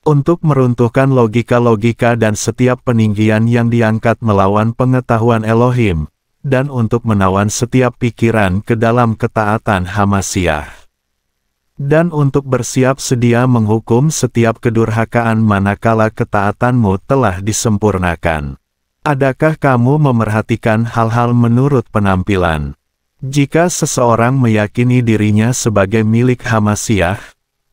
Untuk meruntuhkan logika-logika dan setiap peninggian yang diangkat melawan pengetahuan Elohim, dan untuk menawan setiap pikiran ke dalam ketaatan Hamasyah. Dan untuk bersiap sedia menghukum setiap kedurhakaan manakala ketaatanmu telah disempurnakan. Adakah kamu memerhatikan hal-hal menurut penampilan? Jika seseorang meyakini dirinya sebagai milik Hamasyah,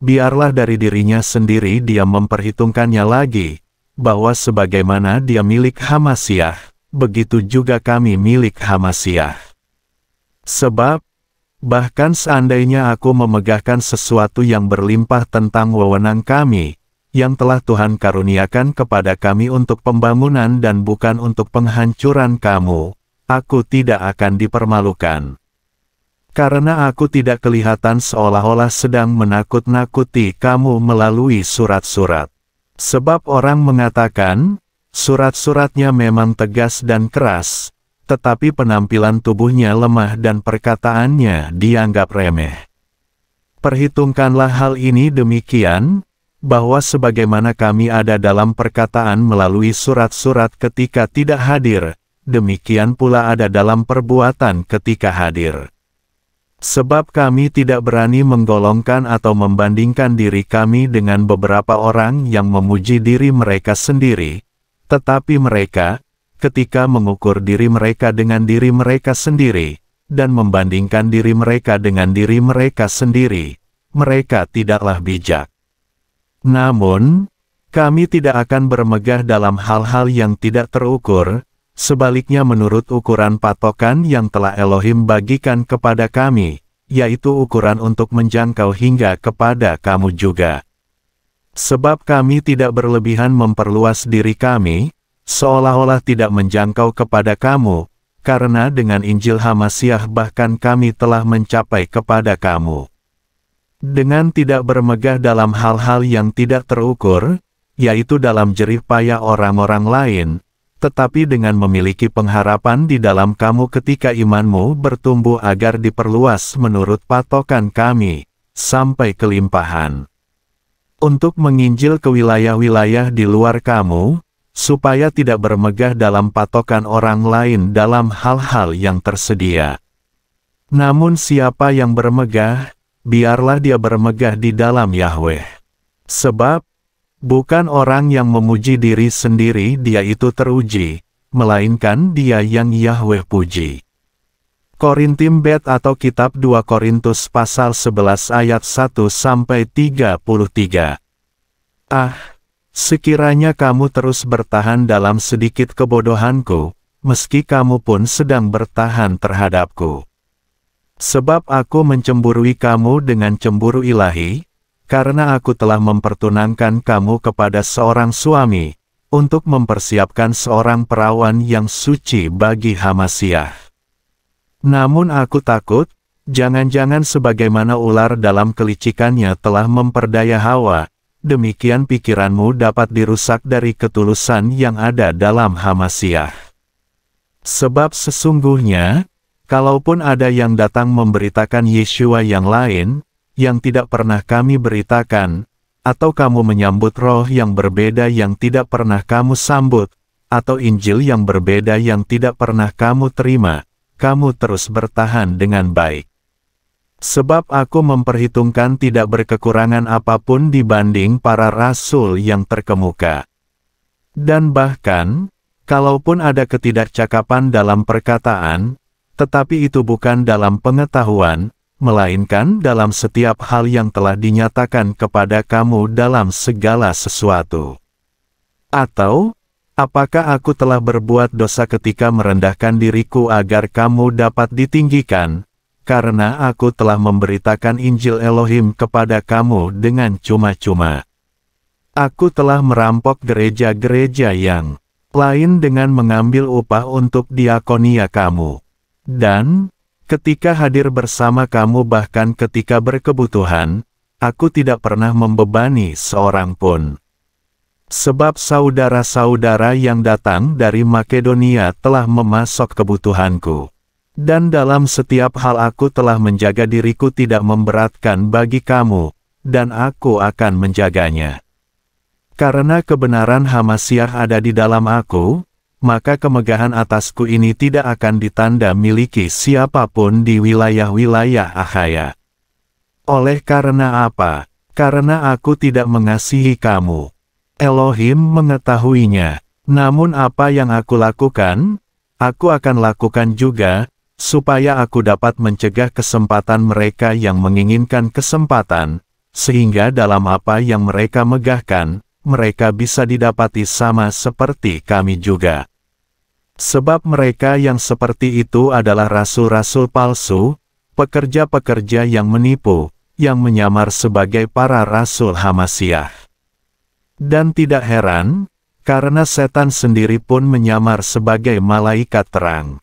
biarlah dari dirinya sendiri dia memperhitungkannya lagi, bahwa sebagaimana dia milik Hamasyah, begitu juga kami milik Hamasyah. Sebab, bahkan seandainya aku memegahkan sesuatu yang berlimpah tentang wewenang kami, yang telah Tuhan karuniakan kepada kami untuk pembangunan dan bukan untuk penghancuran kamu, aku tidak akan dipermalukan. Karena aku tidak kelihatan seolah-olah sedang menakut-nakuti kamu melalui surat-surat. Sebab orang mengatakan, surat-suratnya memang tegas dan keras, tetapi penampilan tubuhnya lemah dan perkataannya dianggap remeh. Perhitungkanlah hal ini demikian, bahwa sebagaimana kami ada dalam perkataan melalui surat-surat ketika tidak hadir, demikian pula ada dalam perbuatan ketika hadir. Sebab kami tidak berani menggolongkan atau membandingkan diri kami dengan beberapa orang yang memuji diri mereka sendiri, tetapi mereka, ketika mengukur diri mereka dengan diri mereka sendiri, dan membandingkan diri mereka dengan diri mereka sendiri, mereka tidaklah bijak. Namun, kami tidak akan bermegah dalam hal-hal yang tidak terukur, sebaliknya menurut ukuran patokan yang telah Elohim bagikan kepada kami, yaitu ukuran untuk menjangkau hingga kepada kamu juga. Sebab kami tidak berlebihan memperluas diri kami, seolah-olah tidak menjangkau kepada kamu, karena dengan Injil Hamasyah bahkan kami telah mencapai kepada kamu. Dengan tidak bermegah dalam hal-hal yang tidak terukur, yaitu dalam jerih payah orang-orang lain, tetapi dengan memiliki pengharapan di dalam kamu ketika imanmu bertumbuh agar diperluas menurut patokan kami, sampai kelimpahan. Untuk menginjil ke wilayah-wilayah di luar kamu, supaya tidak bermegah dalam patokan orang lain dalam hal-hal yang tersedia. Namun siapa yang bermegah, biarlah dia bermegah di dalam Yahweh. Sebab, bukan orang yang memuji diri sendiri dia itu teruji, melainkan dia yang Yahweh puji. Korintim Bet atau Kitab 2 Korintus pasal 11 ayat 1-33. Sekiranya kamu terus bertahan dalam sedikit kebodohanku, meski kamu pun sedang bertahan terhadapku. Sebab aku mencemburui kamu dengan cemburu ilahi, karena aku telah mempertunangkan kamu kepada seorang suami, untuk mempersiapkan seorang perawan yang suci bagi Hamasyah. Namun aku takut, jangan-jangan sebagaimana ular dalam kelicikannya telah memperdaya Hawa, demikian pikiranmu dapat dirusak dari ketulusan yang ada dalam Hamasyah. Sebab sesungguhnya, kalaupun ada yang datang memberitakan Yeshua yang lain, yang tidak pernah kami beritakan, atau kamu menyambut roh yang berbeda yang tidak pernah kamu sambut, atau Injil yang berbeda yang tidak pernah kamu terima, kamu terus bertahan dengan baik. Sebab aku memperhitungkan tidak berkekurangan apapun dibanding para rasul yang terkemuka. Dan bahkan, kalaupun ada ketidakcakapan dalam perkataan, tetapi itu bukan dalam pengetahuan, melainkan dalam setiap hal yang telah dinyatakan kepada kamu dalam segala sesuatu. Atau, apakah aku telah berbuat dosa ketika merendahkan diriku agar kamu dapat ditinggikan, karena aku telah memberitakan Injil Elohim kepada kamu dengan cuma-cuma? Aku telah merampok gereja-gereja yang lain dengan mengambil upah untuk diakonia kamu. Dan, ketika hadir bersama kamu bahkan ketika berkebutuhan, aku tidak pernah membebani seorang pun. Sebab saudara-saudara yang datang dari Makedonia telah memasok kebutuhanku. Dan dalam setiap hal aku telah menjaga diriku tidak memberatkan bagi kamu, dan aku akan menjaganya. Karena kebenaran Hamasyah ada di dalam aku, maka kemegahan atasku ini tidak akan ditanda miliki siapapun di wilayah-wilayah Akhaya. Oleh karena apa? Karena aku tidak mengasihi kamu. Elohim mengetahuinya. Namun apa yang aku lakukan, aku akan lakukan juga, supaya aku dapat mencegah kesempatan mereka yang menginginkan kesempatan, sehingga dalam apa yang mereka megahkan, mereka bisa didapati sama seperti kami juga. Sebab mereka yang seperti itu adalah rasul-rasul palsu, pekerja-pekerja yang menipu, yang menyamar sebagai para rasul Hamasyah. Dan tidak heran, karena setan sendiri pun menyamar sebagai malaikat terang.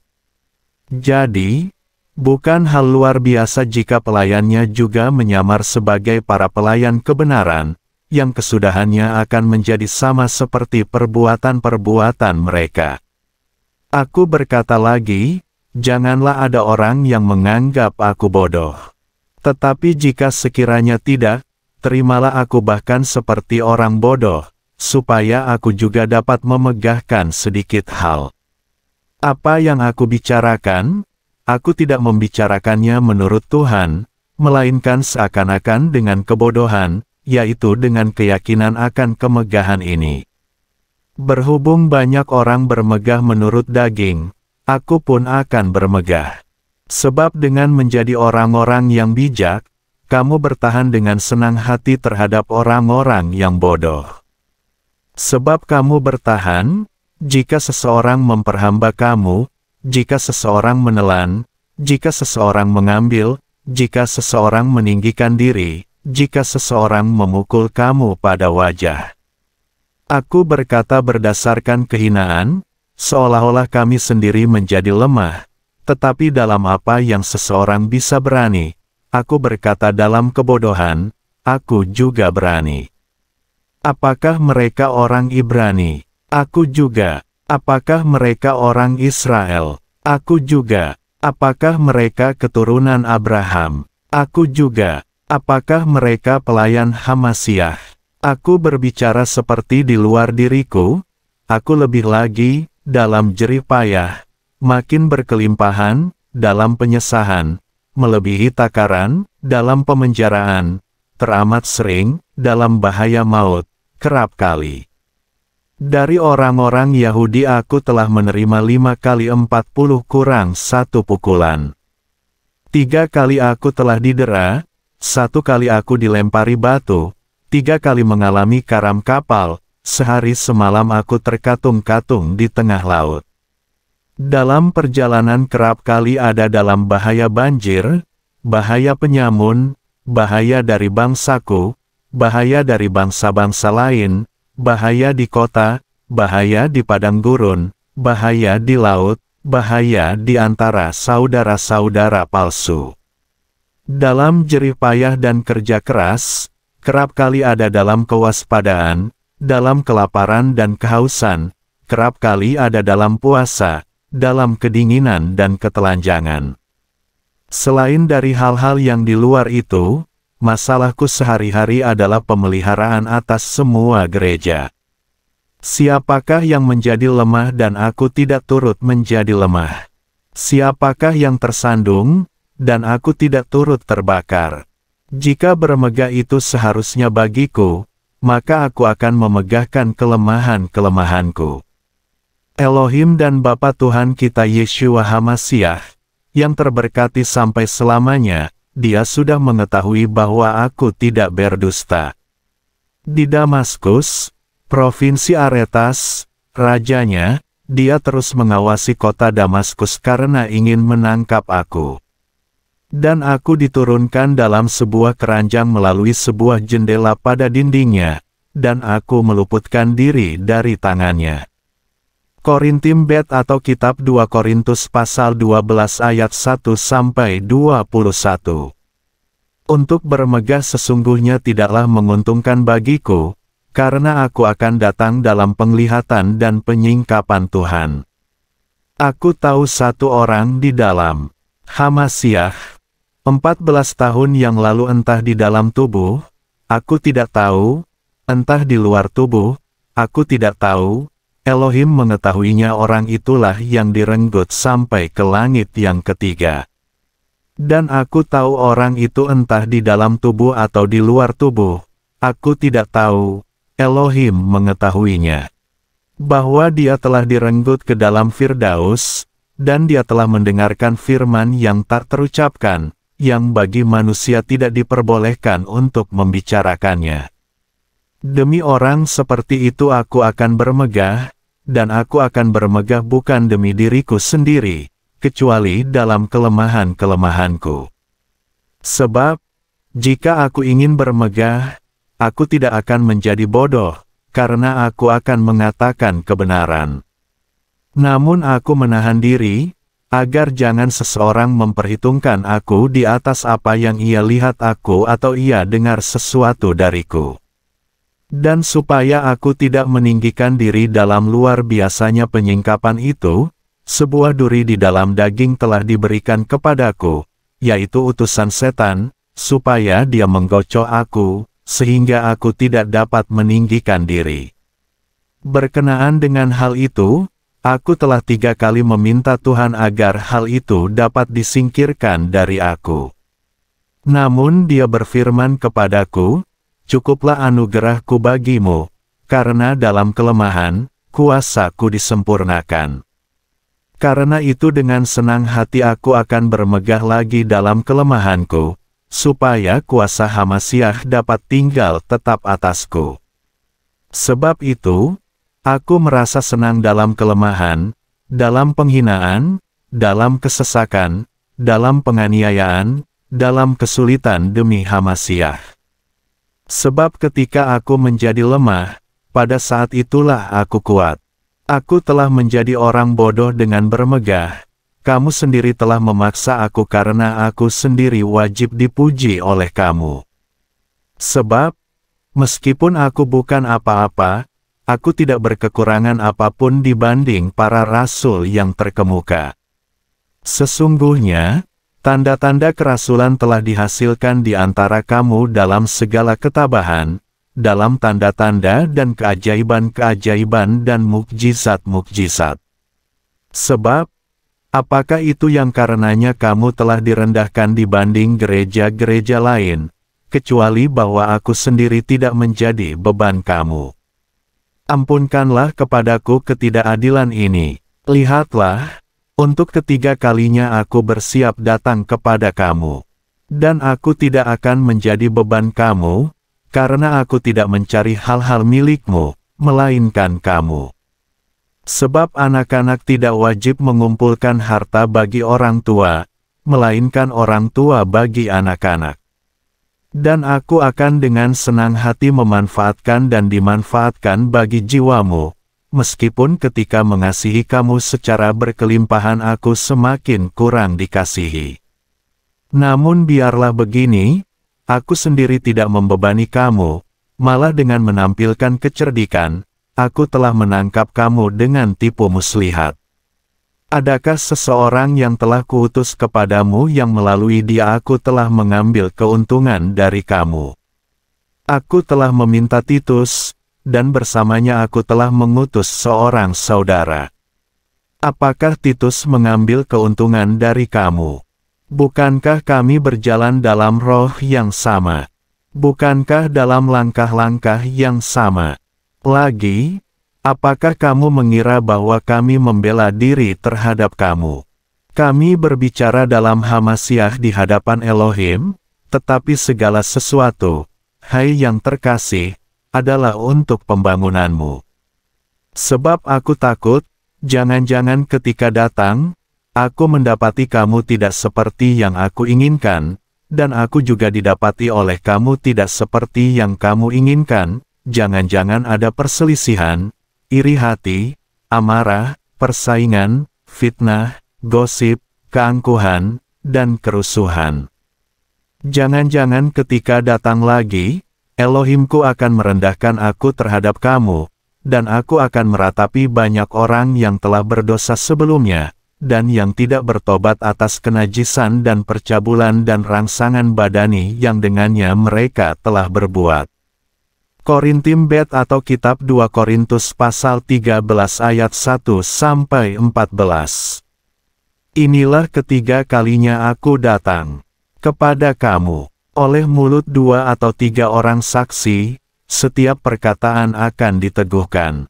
Jadi, bukan hal luar biasa jika pelayannya juga menyamar sebagai para pelayan kebenaran, yang kesudahannya akan menjadi sama seperti perbuatan-perbuatan mereka. Aku berkata lagi, janganlah ada orang yang menganggap aku bodoh. Tetapi jika sekiranya tidak, terimalah aku bahkan seperti orang bodoh, supaya aku juga dapat memegahkan sedikit hal. Apa yang aku bicarakan, aku tidak membicarakannya menurut Tuhan, melainkan seakan-akan dengan kebodohan, yaitu dengan keyakinan akan kemegahan ini. Berhubung banyak orang bermegah menurut daging, aku pun akan bermegah. Sebab dengan menjadi orang-orang yang bijak, kamu bertahan dengan senang hati terhadap orang-orang yang bodoh. Sebab kamu bertahan, jika seseorang memperhamba kamu, jika seseorang menelan, jika seseorang mengambil, jika seseorang meninggikan diri, jika seseorang memukul kamu pada wajah. Aku berkata berdasarkan kehinaan, seolah-olah kami sendiri menjadi lemah, tetapi dalam apa yang seseorang bisa berani, aku berkata dalam kebodohan, aku juga berani. Apakah mereka orang Ibrani? Aku juga. Apakah mereka orang Israel? Aku juga. Apakah mereka keturunan Abraham? Aku juga. Apakah mereka pelayan Hamasyah? Aku berbicara seperti di luar diriku. Aku lebih lagi, dalam jerih payah, makin berkelimpahan, dalam penyesahan, melebihi takaran, dalam pemenjaraan, teramat sering, dalam bahaya maut, kerap kali. Dari orang-orang Yahudi aku telah menerima 5 kali 40 kurang 1 pukulan. 3 kali aku telah didera, 1 kali aku dilempari batu, 3 kali mengalami karam kapal, sehari semalam aku terkatung-katung di tengah laut. Dalam perjalanan kerap kali ada dalam bahaya banjir, bahaya penyamun, bahaya dari bangsaku, bahaya dari bangsa-bangsa lain, bahaya di kota, bahaya di padang gurun, bahaya di laut, bahaya di antara saudara-saudara palsu. Dalam jerih payah dan kerja keras, kerap kali ada dalam kewaspadaan, dalam kelaparan dan kehausan, kerap kali ada dalam puasa, dalam kedinginan dan ketelanjangan. Selain dari hal-hal yang di luar itu, masalahku sehari-hari adalah pemeliharaan atas semua gereja. Siapakah yang menjadi lemah dan aku tidak turut menjadi lemah? Siapakah yang tersandung, dan aku tidak turut terbakar? Jika bermegah itu seharusnya bagiku, maka aku akan memegahkan kelemahan-kelemahanku. Elohim dan Bapa Tuhan kita Yeshua HaMashiach, yang terberkati sampai selamanya, Dia sudah mengetahui bahwa aku tidak berdusta. Di Damaskus, provinsi Aretas, rajanya, dia terus mengawasi kota Damaskus karena ingin menangkap aku. Dan aku diturunkan dalam sebuah keranjang melalui sebuah jendela pada dindingnya, dan aku meluputkan diri dari tangannya. Korintim Bet atau Kitab 2 Korintus pasal 12 ayat 1-21. Untuk bermegah sesungguhnya tidaklah menguntungkan bagiku, karena aku akan datang dalam penglihatan dan penyingkapan Tuhan. Aku tahu satu orang di dalam HaMashiach, 14 tahun yang lalu entah di dalam tubuh, aku tidak tahu, entah di luar tubuh, aku tidak tahu, Elohim mengetahuinya orang itulah yang direnggut sampai ke langit yang ketiga. Dan aku tahu orang itu entah di dalam tubuh atau di luar tubuh, aku tidak tahu, Elohim mengetahuinya. Bahwa dia telah direnggut ke dalam Firdaus, dan dia telah mendengarkan firman yang tak terucapkan, yang bagi manusia tidak diperbolehkan untuk membicarakannya. Demi orang seperti itu aku akan bermegah, dan aku akan bermegah bukan demi diriku sendiri, kecuali dalam kelemahan-kelemahanku. Sebab, jika aku ingin bermegah, aku tidak akan menjadi bodoh, karena aku akan mengatakan kebenaran. Namun aku menahan diri, agar jangan seseorang memperhitungkan aku di atas apa yang ia lihat aku atau ia dengar sesuatu dariku. Dan supaya aku tidak meninggikan diri dalam luar biasanya penyingkapan itu, sebuah duri di dalam daging telah diberikan kepadaku, yaitu utusan setan, supaya dia menggocok aku, sehingga aku tidak dapat meninggikan diri. Berkenaan dengan hal itu, aku telah 3 kali meminta Tuhan agar hal itu dapat disingkirkan dari aku. Namun Dia berfirman kepadaku, "Cukuplah anugerahku bagimu, karena dalam kelemahan, kuasaku disempurnakan." Karena itu dengan senang hati aku akan bermegah lagi dalam kelemahanku, supaya kuasa HaMashiach dapat tinggal tetap atasku. Sebab itu, aku merasa senang dalam kelemahan, dalam penghinaan, dalam kesesakan, dalam penganiayaan, dalam kesulitan demi HaMashiach. Sebab ketika aku menjadi lemah, pada saat itulah aku kuat. Aku telah menjadi orang bodoh dengan bermegah. Kamu sendiri telah memaksa aku karena aku sendiri wajib dipuji oleh kamu. Sebab, meskipun aku bukan apa-apa, aku tidak berkekurangan apapun dibanding para rasul yang terkemuka. Sesungguhnya, tanda-tanda kerasulan telah dihasilkan di antara kamu dalam segala ketabahan, dalam tanda-tanda dan keajaiban-keajaiban dan mukjizat-mukjizat. Sebab, Apakah itu yang karenanya kamu telah direndahkan dibanding gereja-gereja lain, kecuali bahwa aku sendiri tidak menjadi beban kamu? Ampunkanlah kepadaku ketidakadilan ini. Lihatlah, untuk ketiga kalinya aku bersiap datang kepada kamu. Dan aku tidak akan menjadi beban kamu, karena aku tidak mencari hal-hal milikmu, melainkan kamu. Sebab anak-anak tidak wajib mengumpulkan harta bagi orang tua, melainkan orang tua bagi anak-anak. Dan aku akan dengan senang hati memanfaatkan dan dimanfaatkan bagi jiwamu, meskipun ketika mengasihi kamu secara berkelimpahan aku semakin kurang dikasihi. Namun biarlah begini, aku sendiri tidak membebani kamu, malah dengan menampilkan kecerdikan, aku telah menangkap kamu dengan tipu muslihat. Adakah seseorang yang telah kuutus kepadamu yang melalui dia aku telah mengambil keuntungan dari kamu? Aku telah meminta Titus, dan bersamanya aku telah mengutus seorang saudara. Apakah Titus mengambil keuntungan dari kamu? Bukankah kami berjalan dalam roh yang sama? Bukankah dalam langkah-langkah yang sama? Lagi, apakah kamu mengira bahwa kami membela diri terhadap kamu? Kami berbicara dalam Hamasiah di hadapan Elohim, tetapi segala sesuatu, hai yang terkasih, adalah untuk pembangunanmu. Sebab aku takut, jangan-jangan ketika datang, aku mendapati kamu tidak seperti yang aku inginkan, dan aku juga didapati oleh kamu tidak seperti yang kamu inginkan. Jangan-jangan ada perselisihan, iri hati, amarah, persaingan, fitnah, gosip, keangkuhan, dan kerusuhan. Jangan-jangan ketika datang lagi, Elohimku akan merendahkan aku terhadap kamu, dan aku akan meratapi banyak orang yang telah berdosa sebelumnya, dan yang tidak bertobat atas kenajisan dan percabulan dan rangsangan badani yang dengannya mereka telah berbuat. Korintim Bet atau Kitab 2 Korintus pasal 13 ayat 1-14. Inilah ketiga kalinya aku datang kepada kamu. Oleh mulut 2 atau 3 orang saksi, setiap perkataan akan diteguhkan.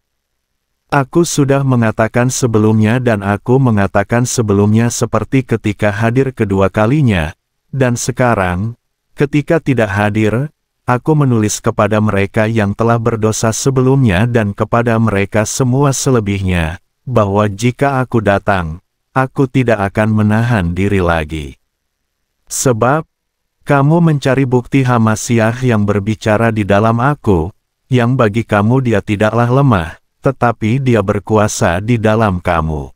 Aku sudah mengatakan sebelumnya dan aku mengatakan sebelumnya seperti ketika hadir kedua kalinya, dan sekarang, ketika tidak hadir, aku menulis kepada mereka yang telah berdosa sebelumnya dan kepada mereka semua selebihnya, bahwa jika aku datang, aku tidak akan menahan diri lagi. Sebab, kamu mencari bukti Hamasiah yang berbicara di dalam aku, yang bagi kamu dia tidaklah lemah, tetapi dia berkuasa di dalam kamu.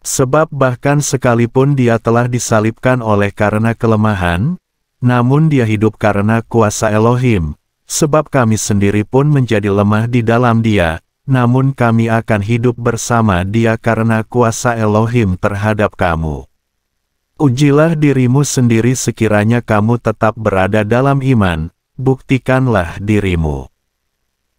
Sebab bahkan sekalipun dia telah disalibkan oleh karena kelemahan, namun dia hidup karena kuasa Elohim, sebab kami sendiri pun menjadi lemah di dalam dia, namun kami akan hidup bersama dia karena kuasa Elohim terhadap kamu. Ujilah dirimu sendiri sekiranya kamu tetap berada dalam iman, buktikanlah dirimu.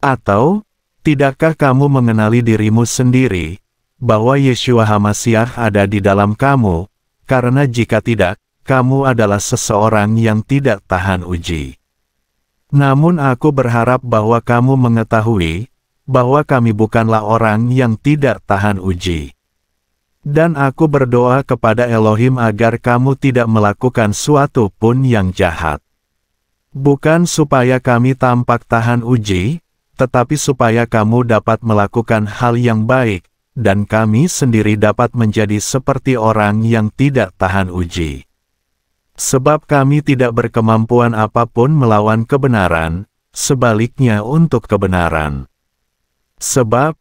Atau, tidakkah kamu mengenali dirimu sendiri, bahwa Yeshua HaMasyiah ada di dalam kamu, karena jika tidak, kamu adalah seseorang yang tidak tahan uji. Namun aku berharap bahwa kamu mengetahui, bahwa kami bukanlah orang yang tidak tahan uji. Dan aku berdoa kepada Elohim agar kamu tidak melakukan suatu pun yang jahat. Bukan supaya kami tampak tahan uji, tetapi supaya kamu dapat melakukan hal yang baik, dan kami sendiri dapat menjadi seperti orang yang tidak tahan uji. Sebab kami tidak berkemampuan apapun melawan kebenaran, sebaliknya untuk kebenaran. Sebab,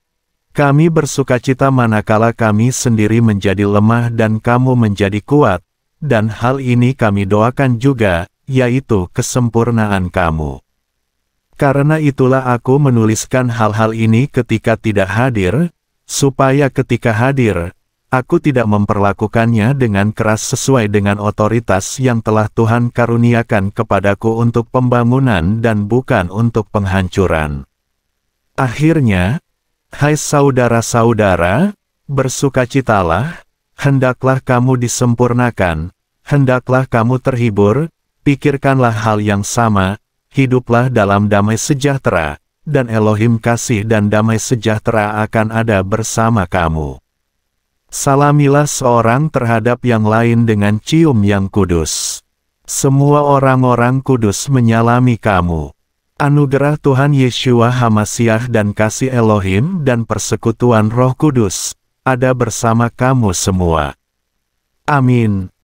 kami bersukacita manakala kami sendiri menjadi lemah dan kamu menjadi kuat, dan hal ini kami doakan juga, yaitu kesempurnaan kamu. Karena itulah aku menuliskan hal-hal ini ketika tidak hadir, supaya ketika hadir, aku tidak memperlakukannya dengan keras sesuai dengan otoritas yang telah Tuhan karuniakan kepadaku untuk pembangunan dan bukan untuk penghancuran. Akhirnya, hai saudara-saudara, bersukacitalah, hendaklah kamu disempurnakan, hendaklah kamu terhibur, pikirkanlah hal yang sama, hiduplah dalam damai sejahtera, dan Elohim kasih dan damai sejahtera akan ada bersama kamu. Salamilah seorang terhadap yang lain dengan cium yang kudus. Semua orang-orang kudus menyalami kamu. Anugerah Tuhan Yeshua HaMashiach dan kasih Elohim dan persekutuan Roh Kudus ada bersama kamu semua. Amin.